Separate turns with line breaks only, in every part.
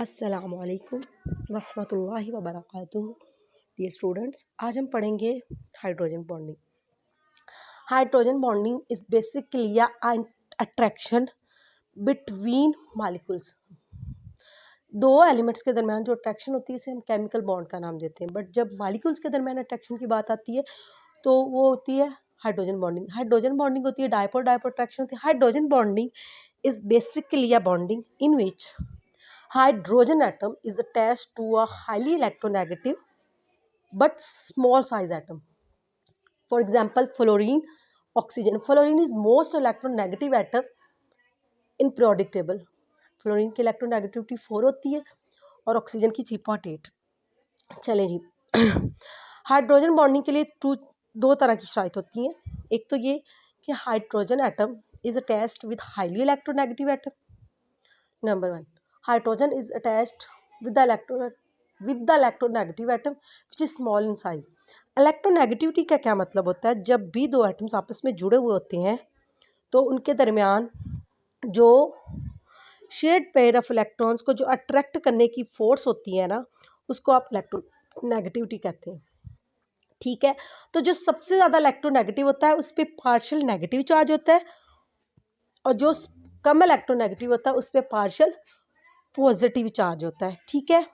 अस्सलामुअलैकुम वरहमतुल्लाहि वबरकातुहू। Dear students, आज हम पढ़ेंगे hydrogen bonding. Hydrogen bonding is basically attraction between molecules. दो एलिमेंट्स के दरमियान जो अट्रैक्शन होती है इसे हम केमिकल बॉन्ड का नाम देते हैं। बट जब मालिक्यूल्स के दरमियान अट्रैक्शन की बात आती है तो वो होती है हाइड्रोजन बॉन्डिंग। हाइड्रोजन बॉन्डिंग होती है डायपोल डायपोल अट्रैक्शन होती है। Hydrogen bonding is basically a bonding in which hydrogen atom is attached to a highly electronegative but small size atom. For example, fluorine, oxygen. Fluorine is most electronegative atom in periodic table. Fluorine की electronegativity 4 होती है और oxygen की 3.8। चलें जी। Hydrogen bonding के लिए दो तरह की शराइत होती हैं। एक तो ये कि hydrogen atom is attached with highly electronegative atom. Number 1, hydrogen is attached with the electronegative atom which is small in size. Electronegativity का क्या मतलब होता है? जब भी दो एटम्स आपस में जुड़े हुए होते हैं तो उनके दरमियान जो शेयर्ड पेयर ऑफ इलेक्ट्रॉन्स को जो अट्रैक्ट करने की फोर्स होती है ना, उसको आप इलेक्ट्रोनेगेटिविटी कहते हैं। ठीक है, तो जो सबसे ज़्यादा इलेक्ट्रोनेगेटिव होता है उस पर पार्शियल नेगेटिव चार्ज होता है और जो कम इलेक्ट्रोनेगेटिव होता है उस पर पार्शियल पॉजिटिव चार्ज होता है। ठीक है,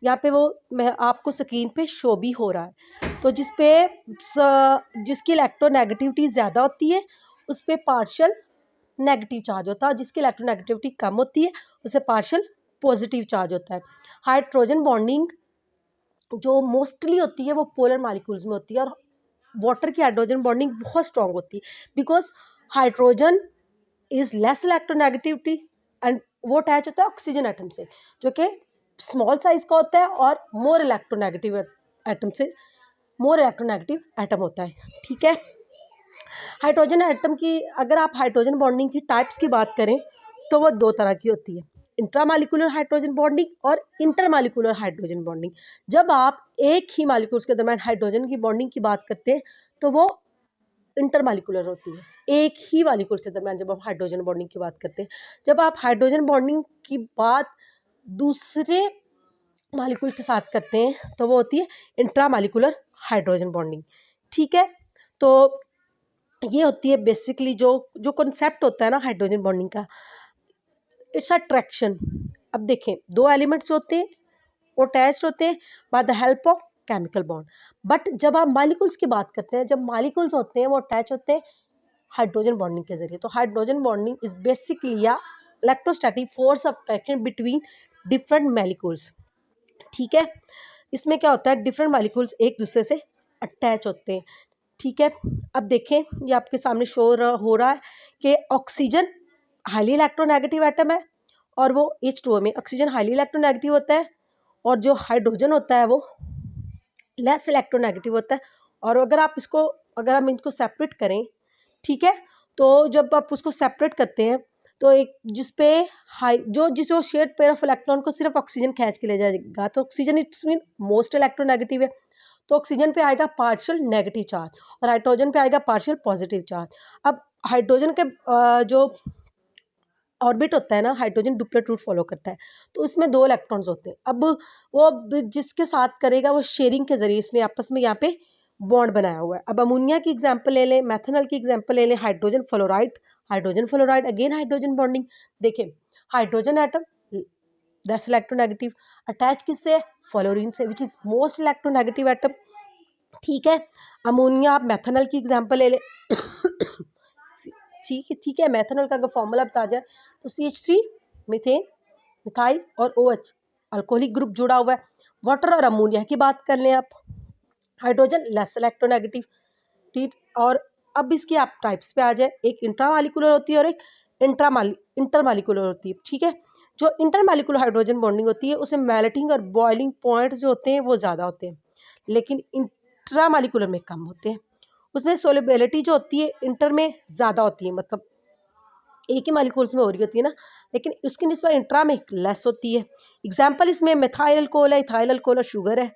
यहाँ पे वो मैं आपको स्क्रीन पे शो भी हो रहा है। तो जिसकी इलेक्ट्रोनेगेटिविटी ज़्यादा होती है उस पर पार्शियल नेगेटिव चार्ज होता है और जिसकी इलेक्ट्रोनेगेटिविटी कम होती है उसे पार्शियल पॉजिटिव चार्ज होता है। हाइड्रोजन बॉन्डिंग जो मोस्टली होती है वो पोलर मालिक्यूल्स में होती है और वाटर की हाइड्रोजन बॉन्डिंग बहुत स्ट्रॉन्ग होती है because hydrogen is less electronegativity and वो अटैच होता है ऑक्सीजन एटम से जो कि स्मॉल साइज का होता है और मोर इलेक्ट्रोनेगेटिव एटम होता है। ठीक है, हाइड्रोजन एटम की अगर आप हाइड्रोजन बॉन्डिंग की टाइप्स की बात करें तो वो दो तरह की होती है, इंट्रामालिक्यूलर हाइड्रोजन बॉन्डिंग और इंटरमालिक्यूलर हाइड्रोजन बॉन्डिंग। जब आप एक ही मालिक्यूल्स के दरमियान हाइड्रोजन की बॉन्डिंग की बात करते हैं तो वो इंटरमालिक्यूलर होती है। एक ही मालिक्यूल के दरमियान जब हम हाइड्रोजन बॉन्डिंग की बात करते हैं, जब आप हाइड्रोजन बॉन्डिंग की बात दूसरे मालिक्यूल के साथ करते हैं तो वो होती है इंट्रामालिक्यूलर हाइड्रोजन बॉन्डिंग। ठीक है, तो ये होती है बेसिकली जो कॉन्सेप्ट होता है ना हाइड्रोजन बॉन्डिंग का, इट्स अट्रैक्शन। अब देखें, दो एलिमेंट्स होते हैं वो अटैच्ड होते हैं by the help of chemical bond. But जब आप मालिक्यूल्स की बात करते हैं, जब मालिक्यूल्स होते हैं वो अटैच होते हैं हाइड्रोजन बॉन्डिंग के जरिए। तो हाइड्रोजन बॉन्डिंग इज बेसिकली या electrostatic force of attraction between different molecules. ठीक है, इसमें क्या होता है, डिफरेंट मालिक्यूल्स एक दूसरे से अटैच होते हैं। ठीक है, अब देखें ये आपके सामने शो हो रहा है कि ऑक्सीजन हाईली इलेक्ट्रोनेगेटिव एटम है और वो H2O में ऑक्सीजन हाईली इलेक्ट्रोनेगेटिव होता है और जो हाइड्रोजन होता है वो लेस इलेक्ट्रोनेगेटिव होता है। और अगर हम इनको सेपरेट करें, ठीक है, तो जब आप उसको सेपरेट करते हैं तो एक जिस शेयर्ड पेयर ऑफ इलेक्ट्रॉन को सिर्फ ऑक्सीजन खींच के ले जाएगा तो oxygen it's mean most electronegative है, तो ऑक्सीजन पे आएगा पार्शियल नेगेटिव चार्ज और हाइड्रोजन पे आएगा पार्शियल पॉजिटिव चार्ज। अब हाइड्रोजन के जो ऑर्बिट होता है ना, हाइड्रोजन डुप्लेट रूट फॉलो करता है, तो इसमें दो इलेक्ट्रॉन्स होते हैं। अब वो जिसके साथ करेगा वो शेयरिंग के जरिए इसने आपस में यहाँ पे बॉन्ड बनाया हुआ है। अब अमोनिया की एग्जांपल ले लें, मेथनॉल की एग्जांपल ले लें, hydrogen fluoride again hydrogen bonding. देखें, hydrogen atom that's electronegative attach किससे, फ्लोरीन से which is most electronegative atom. ठीक है, अमोनिया आप मेथनॉल की एग्जांपल ले लें ठीक है, मेथनॉल का अगर फॉर्मूला बता जाए तो CH3 मीथेन मिथाइल और OH अल्कोहलिक ग्रुप जुड़ा हुआ है। वाटर और अमोनिया की बात कर लें आप, हाइड्रोजन लेस इलेक्ट्रोनेगेटिव। ठीक, और अब इसकी आप टाइप्स पे आ जाए, एक इंट्रामालिक्यूलर होती है और एक इंटरमालिक्यूलर होती है। ठीक है, जो इंटरमालिक्यूलर हाइड्रोजन बॉन्डिंग होती है उसमें मेल्टिंग और बॉइलिंग पॉइंट्स जो होते हैं वो ज़्यादा होते हैं, लेकिन इंट्रामालिक्यूलर में कम होते हैं। उसमें सोल्युबिलिटी जो होती है इंटर में ज़्यादा होती है, मतलब एक ही मालिक्यूल्स में हो रही होती है ना, लेकिन उसकी निस्बत इंट्रा में लेस होती है। एग्जाम्पल इसमें मिथाइल अल्कोहल है, इथाइल अल्कोहल और शुगर है।